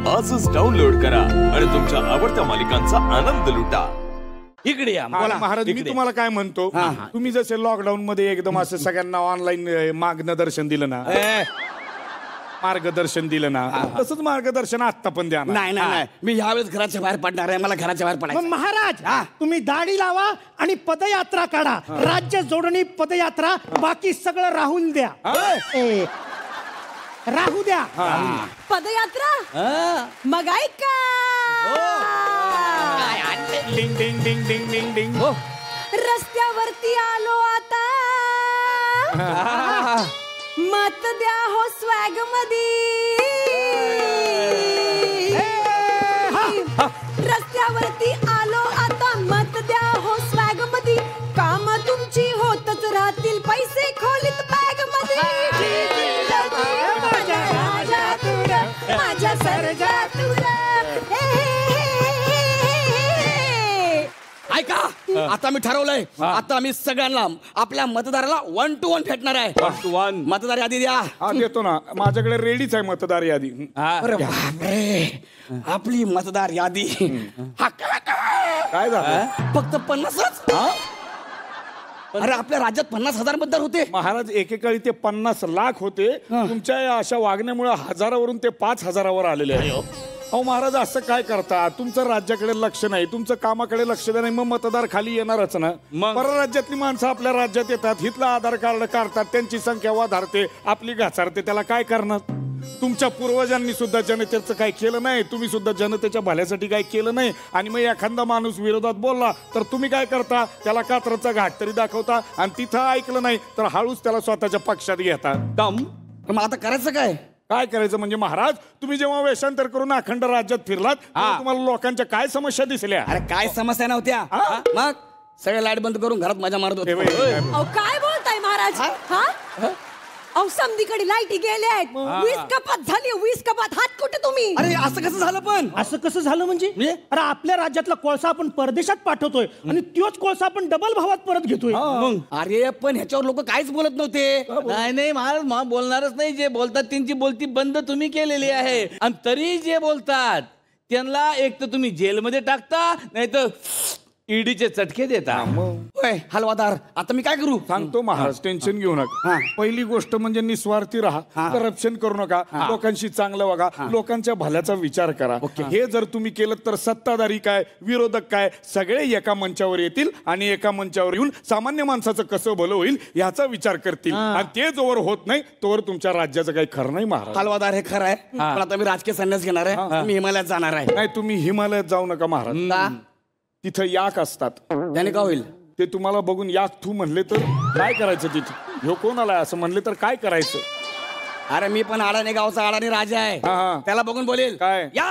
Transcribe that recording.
आजच डाउनलोड करा आणि तुमच्या आवडत्या मालिकांचा आनंद लुटा. इकडे या महाराज, मी तुम्हाला काय म्हणतो, तुम्ही जसे लॉकडाऊन मध्ये एकदम असं सगळ्यांना ऑनलाईन मार्गदर्शन दिलं ना, मार्गदर्शन दिलं ना, तसंच मार्गदर्शन आता पण द्या ना. नाही नाही, मी यावेळेस घराच्या बाहेर पडणार आहे. मला घराच्या बाहेर पडायचं. महाराज, तुम्ही दाढी लावा आणि पदयात्रा काढा. राज्य जोडणी पदयात्रा, बाकी सगळं राहून द्या. राहू द्या. पदयात्रा मग ऐका. डिंग डिंग डिंग डिंग डिंग डिंग. रस्त्यावरती आलो आता, मत द्या हो स्वॅग मध्ये. रस्त्यावरती आलो आता, मत द्या हो स्वॅग मध्ये. काम तुमची होतच राहतील, पैसे खोलीत बॅग मध्ये. माझ्या सर्जातुर. ऐका, आता मी ठरवलंय, आता मी सगळ्यांना आपल्या मतदाराला 1 to 1 भेटणार आहे. 1 to 1. मतदार यादी द्या. हा देतो ना, माझ्याकडे रेडीच आहे मतदार यादी. अरे बापरे, आपली मतदार यादी. काय झालं? फक्त 50च. अरे आपल्या राज्यात 50,000 मतदार होते. महाराज, एकेकाळी ते 50 लाख होते. तुमच्या या अशा वागण्यामुळे हजारावरून ते 5,000वर आलेले आहे. अहो महाराज, असं काय करता? तुमचं राज्याकडे लक्ष नाही, तुमचं कामाकडे लक्ष नाही, मग मतदार खाली येणारच ना. परराज्यातली माणसं आपल्या राज्यात येतात, हिथलं आधार कार्ड काढतात, त्यांची संख्या वाढते, आपली घासारते. त्याला काय करणार? तुमच्या पूर्वजांनी सुद्धा जनतेचं काय केलं नाही, तुम्ही सुद्धा जनतेच्या भल्यासाठी काय केलं नाही. आणि मग एखादा माणूस विरोधात बोलला तर तुम्ही काय करता? त्याला कात्रचा घाट तरी दाखवता, आणि तिथं ऐकलं नाही तर हळूच त्याला स्वतःच्या पक्षात घेता. मग आता करायचं काय? काय करायचं म्हणजे महाराज, तुम्ही जेव्हा वेषांतर करून अखंड राज्यात फिरलात, तेव्हा तुम्हाला लोकांच्या काय समस्या दिसल्या? अरे काय समस्या नव्हत्या. मग सगळे लाईट बंद करून घरात मजा मारत होते. अहो काय बोलताय महाराज? हा अहो समधीकडे लाईटी गेल्या आहेत. 20 कपात झाली, 20 कपात. हात कुठे तुम्ही? अरे असं कसं झालं? पण असं कसं झालं म्हणजे? अरे आपल्या राज्यातला कोळसा आपण परदेशात पाठवतोय आणि तोच कोळसा आपण डबल भावात परत घेतोय. अरे पण ह्याच्यावर लोक काहीच बोलत नव्हते. नाही महाराज, बोलणारच नाही. जे बोलतात त्यांची बोलती बंद तुम्ही केलेली आहे. आणि तरी जे बोलतात त्यांना एक तर तुम्ही जेलमध्ये टाकता, नाही तर ईडीचे चटके देता. होय हलवादार, आता मी काय करू? सांगतो महाराज, टेन्शन घेऊ नका. पहिली गोष्ट म्हणजे निस्वार्थी राहा, करप्शन करू नका, लोकांशी चांगलं वागा, लोकांच्या भल्याचा विचार करा. हे जर तुम्ही केलं तर सत्ताधारी काय, विरोधक काय, सगळे एका मंचावर येतील आणि एका मंचावर येऊन सामान्य माणसाचं कसं भलं होईल याचा विचार करतील. आणि ते जोवर होत नाही तोवर तुमच्या राज्याचं काही खरं नाही महाराज. हलवादार, हे खरं आहे. पण आता मी राजकीय संन्यास घेणार आहे. मी हिमालयात जाणार आहे. नाही, तुम्ही हिमालयात जाऊ नका महाराज. तिथं याक असतात. त्याने काय होईल? ते तुम्हाला बघून याक तू म्हणले तर काय करायचं? तिथे ह्यो कोण आलाय असं म्हणले तर काय करायचं? अरे मी पण अडाणी गावचा अडाणी राजा आहे. त्याला बघून बोलेल काय? या